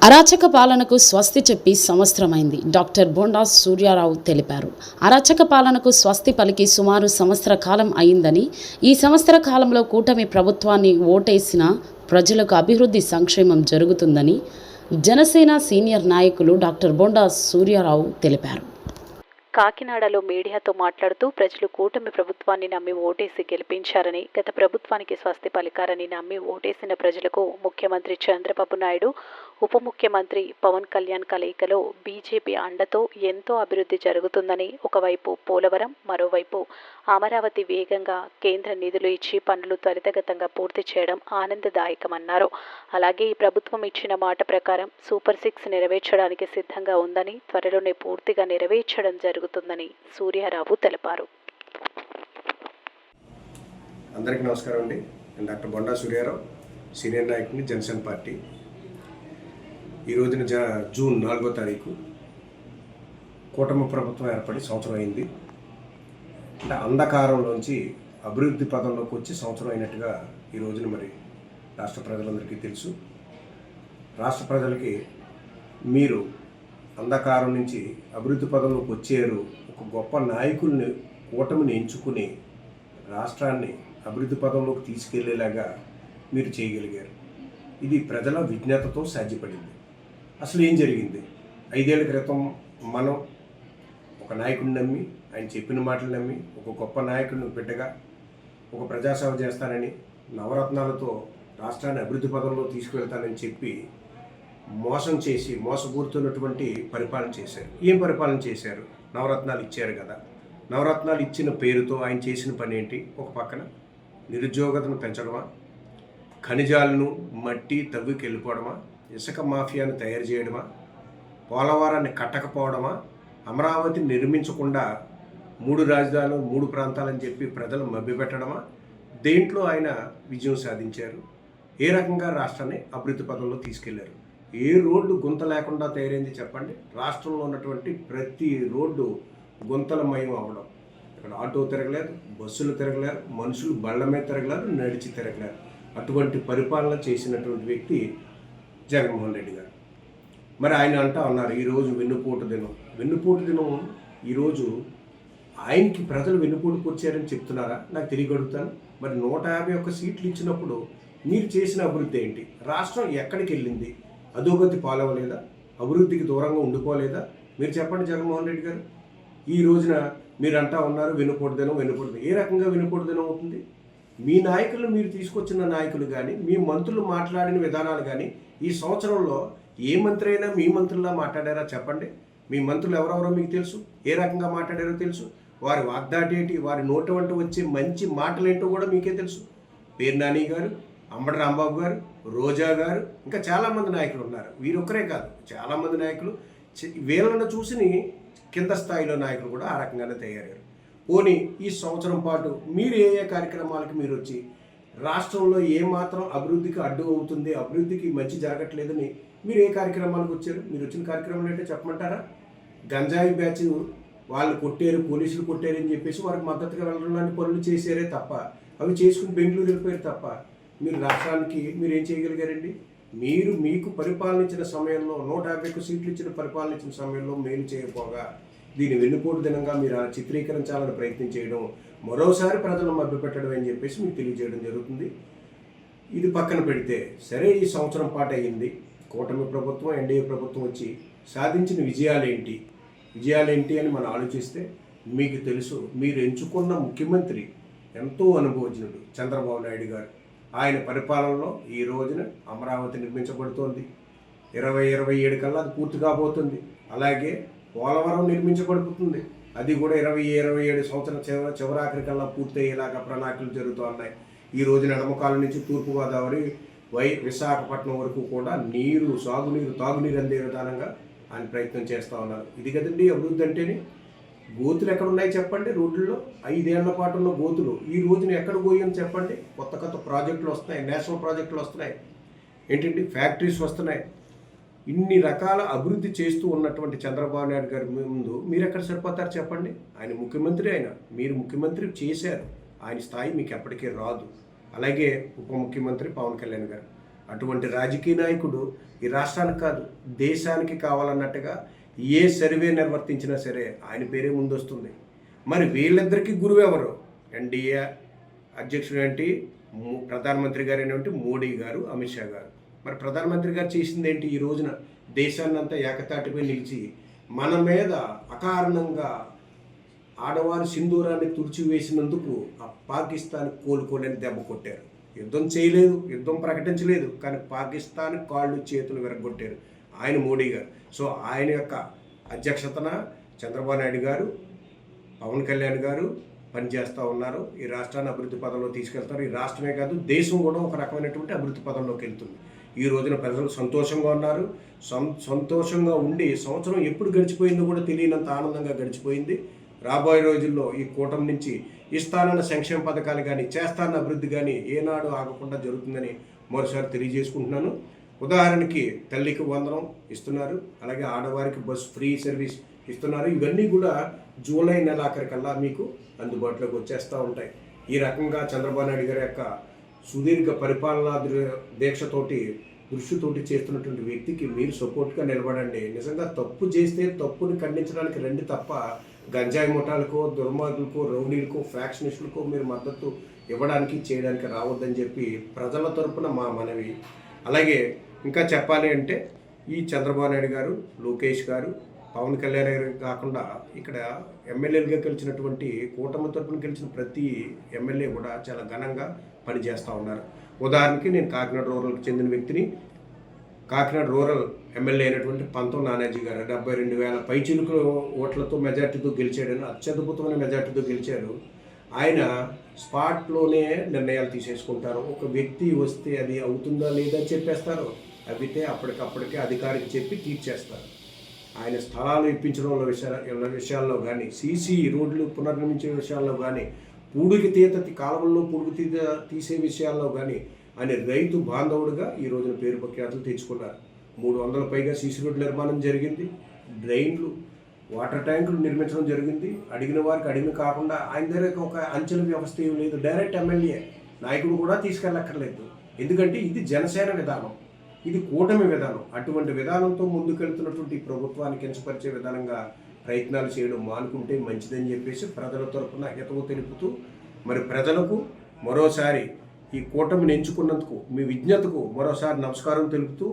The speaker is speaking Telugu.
అరాచక పాలనకు స్వస్తి చెప్పి సంవత్సరమైంది. డాక్టర్ బొండా సూర్యారావు తెలిపారు. అరాచక పాలనకు స్వస్తి పలికి సుమారు సంవత్సర కాలం అయిందని, ఈ సంవత్సర కాలంలో కూటమి ప్రభుత్వాన్ని ఓటేసిన ప్రజలకు అభివృద్ధి సంక్షేమం జరుగుతుందని జనసేన సీనియర్ నాయకులు డాక్టర్ బొండా సూర్యారావు తెలిపారు. కాకినాడలో మీడియాతో మాట్లాడుతూ ప్రజలు కూటమి ప్రభుత్వాన్ని నమ్మి ఓటేసి గెలిపించారని, గత ప్రభుత్వానికి స్వస్తి పలికారని నమ్మి ఓటేసిన ప్రజలకు ముఖ్యమంత్రి చంద్రబాబు నాయుడు, ఉప ముఖ్యమంత్రి పవన్ కళ్యాణ్ కలయికలో బీజేపీ అండతో ఎంతో అభివృద్ధి జరుగుతుందని, ఒకవైపు పోలవరం, మరోవైపు అమరావతి వేగంగా కేంద్ర నిధులు ఇచ్చి పనులు త్వరితగతంగా పూర్తి చేయడం ఆనందదాయకమన్నారు. అలాగే ఈ ప్రభుత్వం ఇచ్చిన మాట ప్రకారం సూపర్ 6 నెరవేర్చడానికి సిద్ధంగా ఉందని, త్వరలోనే పూర్తిగా నెరవేర్చడం జరుగుతుందని సూర్యారావు తెలిపారు. అందరికీ నమస్కారం అండి. నేను డాక్టర్ బొండా సూర్యారావు, సీనియర్ నాయకుని, జనసేన పార్టీ. ఈ రోజున జూన్ 4వ తారీఖు కూటమి ప్రభుత్వం ఏర్పడి సంవత్సరం అయింది. అంటే అంధకారంలోంచి అభివృద్ధి పదంలోకి వచ్చి సంవత్సరం అయినట్టుగా ఈ రోజున మరి రాష్ట్ర ప్రజలందరికీ తెలుసు. రాష్ట్ర ప్రజలకి మీరు అంధకారం నుంచి అభివృద్ధి పదంలోకి వచ్చారు, ఒక గొప్ప నాయకుల్ని కూటమిని ఎంచుకుని రాష్ట్రాన్ని అభివృద్ధి పదంలోకి తీసుకెళ్లేలాగా మీరు చేయగలిగారు. ఇది ప్రజల విజ్ఞతతో సాధ్యపడింది. అసలు ఏం జరిగింది? 5 ఏళ్ల క్రితం మనం ఒక నాయకుడిని నమ్మి, ఆయన చెప్పిన మాటలు నమ్మి, ఒక గొప్ప నాయకుడిని బిడ్డగా ఒక ప్రజాసేవ చేస్తానని, నవరత్నాలతో రాష్ట్రాన్ని అభివృద్ధి పదంలో తీసుకువెళ్తానని చెప్పి మోసం చేసి మోసపూరుతున్నటువంటి పరిపాలన చేశారు. ఏం పరిపాలన చేశారు? నవరత్నాలు ఇచ్చారు కదా. నవరత్నాలు ఇచ్చిన పేరుతో ఆయన చేసిన పని ఏంటి? ఒక పక్కన నిరుద్యోగతను పెంచడమా, ఖనిజాలను మట్టి తవ్వికి వెళ్ళిపోవడమా, ఇసుక మాఫియాను తయారు చేయడమా, పోలవరాన్ని కట్టకపోవడమా, అమరావతిని నిర్మించకుండా 3 రాజధానులు 3 ప్రాంతాలని చెప్పి ప్రజలు మభ్యపెట్టడమా? దేంట్లో ఆయన విజయం సాధించారు? ఏ రకంగా రాష్ట్రాన్ని అభివృద్ధి పదంలో తీసుకెళ్లారు? ఏ రోడ్డు గుంత లేకుండా తయారైంది చెప్పండి. రాష్ట్రంలో ఉన్నటువంటి ప్రతి రోడ్డు గుంతలమయం అవ్వడం. ఇక్కడ ఆటో తిరగలేదు, బస్సులు తిరగలేరు, మనుషులు బళ్ళ మీద తిరగలేరు, నడిచి తిరగలేరు. అటువంటి పరిపాలన చేసినటువంటి వ్యక్తి జగన్మోహన్ రెడ్డి గారు. మరి ఆయన అంటా ఉన్నారు ఈరోజు వెన్నుపోటు దినం. వెన్నుపోటు దినం ఈరోజు ఆయనకి ప్రజలు వెన్నుపోటుకు వచ్చారని చెప్తున్నారా? నాకు తెలియగలుగుతాను. మరి 151 సీట్లు ఇచ్చినప్పుడు మీరు చేసిన అభివృద్ధి ఏంటి? రాష్ట్రం ఎక్కడికి వెళ్ళింది? అధోగతి పాలవలేదా? అభివృద్ధికి దూరంగా ఉండిపోలేదా? మీరు చెప్పండి జగన్మోహన్ రెడ్డి గారు. ఈ రోజున మీరు అంటా ఉన్నారు వెన్నుపోటు దినం, వెన్నుపోటు దినం. ఏ రకంగా వెన్నుపోటు దినం అవుతుంది? మీ నాయకులు, మీరు తీసుకొచ్చిన నాయకులు కానీ, మీ మంత్రులు మాట్లాడిన విధానాలు కానీ ఈ సంవత్సరంలో ఏ మంత్రి అయినా మీ మంత్రుల్లా మాట్లాడారా చెప్పండి. మీ మంత్రులు ఎవరెవరో మీకు తెలుసు, ఏ రకంగా మాట్లాడారో తెలుసు, వారి వాగ్దాటి ఏంటి, వారి నోటి వంట వచ్చే మంచి మాటలేంటో కూడా మీకే తెలుసు. పేరు నాని గారు, అంబటి రాంబాబు గారు, రోజా గారు, ఇంకా చాలామంది నాయకులు ఉన్నారు. వీరొక్కరే కాదు, చాలామంది నాయకులు. వీళ్ళను చూసి కింద స్థాయిలో నాయకులు కూడా ఆ రకంగానే తయారయ్యారు. పోనీ ఈ సంవత్సరం పాటు మీరు ఏ ఏ కార్యక్రమాలకు మీరు వచ్చి రాష్ట్రంలో ఏమాత్రం అభివృద్ధికి అడ్డు అవుతుంది, అభివృద్ధికి మంచి జరగట్లేదని మీరు ఏ కార్యక్రమాలకు వచ్చారు? మీరు వచ్చిన కార్యక్రమాలు ఏంటో చెప్పమంటారా? గంజాయి బ్యాచ్ వాళ్ళు కొట్టారు, పోలీసులు కొట్టారు అని చెప్పేసి వారికి మద్దతుగా వెళ్ళడానికి పనులు చేశారే తప్ప, అవి చేసుకుని బెంగళూరు వెళ్ళిపోయారు తప్ప మీరు రాష్ట్రానికి మీరు ఏం చేయగలిగారండి? మీరు మీకు పరిపాలనించిన సమయంలో 151 సీట్లు ఇచ్చిన పరిపాలనించిన సమయంలో మేలు చేయకపోగా దీన్ని వెన్నుపోటు దినంగా మీరు చిత్రీకరించాలని ప్రయత్నం చేయడం, మరోసారి ప్రజలను మభ్యపెట్టడం అని చెప్పేసి మీకు తెలియజేయడం జరుగుతుంది. ఇది పక్కన పెడితే సరే, ఈ సంవత్సరం పాటు అయ్యింది. కూటమి ప్రభుత్వం, ఎన్డీఏ ప్రభుత్వం వచ్చి సాధించిన విజయాలేంటి అని మనం ఆలోచిస్తే మీకు తెలుసు. మీరు ఎంచుకున్న ముఖ్యమంత్రి ఎంతో అనుభవజ్ఞుడు చంద్రబాబు నాయుడు గారు. ఆయన పరిపాలనలో ఈ రోజున అమరావతి నిర్మించబడుతోంది. 2027 కల్లా అది పూర్తి కాబోతుంది. అలాగే పోలవరం నిర్మించబడుతుంది. అది కూడా 2027 సంవత్సరం చివరాఖరి కల్లా పూర్తయ్యేలాగా ప్రణాళికలు జరుగుతూ ఉన్నాయి. ఈ రోజున ఎడమకాల నుంచి తూర్పుగోదావరి, విశాఖపట్నం వరకు కూడా నీరు, సాగునీరు, తాగునీరు అందే విధానంగా ఆయన ప్రయత్నం చేస్తూ ఉన్నారు. ఇది కదండి అభివృద్ధి అంటేనే. గోతులు ఎక్కడున్నాయి చెప్పండి? రోడ్లలో 5 ఏళ్ల పాటు ఉన్న గోతులు ఈ రోజున ఎక్కడ పోయాయని చెప్పండి? కొత్త కొత్త ప్రాజెక్టులు వస్తున్నాయి, నేషనల్ ప్రాజెక్టులు వస్తున్నాయి, ఏంటంటే ఫ్యాక్టరీస్ వస్తున్నాయి. ఇన్ని రకాల అభివృద్ధి చేస్తూ ఉన్నటువంటి చంద్రబాబు నాయుడు గారి ముందు మీరు ఎక్కడ సరిపోతారు చెప్పండి? ఆయన ముఖ్యమంత్రి, మీరు ముఖ్యమంత్రి చేశారు. ఆయన స్థాయి మీకు ఎప్పటికీ రాదు. అలాగే ఉప ముఖ్యమంత్రి పవన్ కళ్యాణ్ గారు, అటువంటి రాజకీయ నాయకుడు ఈ రాష్ట్రానికి కాదు దేశానికి కావాలన్నట్టుగా ఏ సర్వే నిర్వర్తించినా సరే ఆయన పేరే ముందొస్తుంది. మరి వీళ్ళిద్దరికీ గురువు ఎవరు? ఎన్డీఏ అధ్యక్షుడు ఏంటి, ప్రధానమంత్రి గారు ఏంటి, మోడీ గారు, అమిత్ షా గారు. మరి ప్రధానమంత్రి గారు చేసింది ఏంటి? ఈ రోజున దేశాన్ని అంతా ఏకతాటిపై నిలిచి మన మీద అకారణంగా ఆడవారి సింధూరాన్ని తుడిచివేసినందుకు ఆ పాకిస్తాన్ కోలుకోలేని దెబ్బ కొట్టారు. యుద్ధం చేయలేదు, యుద్ధం ప్రకటించలేదు, కానీ పాకిస్తాన్ కాళ్ళు చేతులు విరగొట్టారు ఆయన మోడీ గారు. సో ఆయన యొక్క అధ్యక్షతన చంద్రబాబు నాయుడు గారు, పవన్ కళ్యాణ్ గారు పనిచేస్తూ ఉన్నారు. ఈ రాష్ట్రాన్ని అభివృద్ధి పదంలో తీసుకెళ్తారు. ఈ రాష్ట్రమే కాదు దేశం కూడా ఒక రకమైనటువంటి అభివృద్ధి పదంలోకి వెళ్తుంది. ఈ రోజున ప్రజలు సంతోషంగా ఉన్నారు. సంతోషంగా ఉండి సంవత్సరం ఎప్పుడు గడిచిపోయిందో కూడా తెలియనంత ఆనందంగా గడిచిపోయింది. రాబోయే రోజుల్లో ఈ కూటమి నుంచి ఇస్తానన్న సంక్షేమ పథకాలు కానీ చేస్తానన్న అభివృద్ధి కానీ ఏనాడు ఆగకుండా జరుగుతుందని మరోసారి తెలియజేసుకుంటున్నాను. ఉదాహరణకి తల్లికి వందనం ఇస్తున్నారు, అలాగే ఆడవారికి బస్ ఫ్రీ సర్వీస్ ఇస్తున్నారు. ఇవన్నీ కూడా జూలై నెలాఖరికల్లా మీకు అందుబాటులోకి వచ్చేస్తూ ఉంటాయి. ఈ రకంగా చంద్రబాబు నాయుడు గారి యొక్క సుదీర్ఘ పరిపాలనా దీక్షతోటి దృష్టితోటి చేస్తున్నటువంటి వ్యక్తికి మీరు సపోర్ట్గా నిలబడండి. నిజంగా తప్పు చేస్తే తప్పుని ఖండించడానికి రండి తప్ప గంజాయి ముఠాలకో, దుర్మార్గులకో, రౌడీలకో, ఫ్యాక్షనిస్టులకో మీరు మద్దతు ఇవ్వడానికి చేయడానికి రావద్దని చెప్పి ప్రజల తరపున మా మనవి. అలాగే ఇంకా చెప్పాలి అంటే ఈ చంద్రబాబు నాయుడు గారు, లోకేష్ గారు, పవన్ కళ్యాణ్ గారు కాకుండా ఇక్కడ ఎమ్మెల్యేలుగా గెలిచినటువంటి కూటమి తరపున గెలిచిన ప్రతి ఎమ్మెల్యే కూడా చాలా ఘనంగా పనిచేస్తూ ఉన్నారు. ఉదాహరణకి నేను కాకినాడ రూరల్కి చెందిన వ్యక్తిని. కాకినాడ రూరల్ ఎమ్మెల్యే అయినటువంటి పంతం నానాజీ గారు 72,000 పైచిలుకు ఓట్లతో మెజార్టీతో గెలిచాడని, అత్యద్భుతమైన మెజార్టీతో గెలిచారు. ఆయన స్పాట్లోనే నిర్ణయాలు తీసేసుకుంటారు. ఒక వ్యక్తి వస్తే అది అవుతుందా లేదా చెప్పేస్తారు, అవితే అప్పటికప్పటికే అధికారికి చెప్పి తీర్చేస్తారు. ఆయన స్థలాలు ఇప్పించడంలో విషయాల్లో కానీ, సీసీ రోడ్లు పునర్నిర్మించే విషయాల్లో కానీ, కాలువల్లో పూడికి తీత తీసే విషయాల్లో కానీ ఆయన రైతు బాంధవుడుగా ఈ రోజున పేరు ప్రఖ్యాతులు తెచ్చుకున్నారు. 300 పైగా సీసీ రోడ్ల నిర్మాణం జరిగింది. డ్రైన్లు, వాటర్ ట్యాంకులు నిర్మించడం జరిగింది. అడిగిన వారికి అడిగిన కాకుండా ఆయన దగ్గర ఒక అంచెల వ్యవస్థ ఏం లేదు. డైరెక్ట్ ఎమ్మెల్యే నాయకుడు కూడా తీసుకెళ్ళక్కర్లేదు. ఎందుకంటే ఇది జనసేన విధానం, ఇది కూటమి విధానం. అటువంటి విధానంతో ముందుకెళ్తున్నటువంటి ప్రభుత్వాన్ని కించపరిచే విధానంగా ప్రయత్నాలు చేయడం మానుకుంటే మంచిదని చెప్పేసి ప్రజల తరపున హితవు తెలుపుతూ, మరి ప్రజలకు మరోసారి ఈ కూటమిని ఎంచుకున్నందుకు మీ విజ్ఞతకు మరోసారి నమస్కారం తెలుపుతూ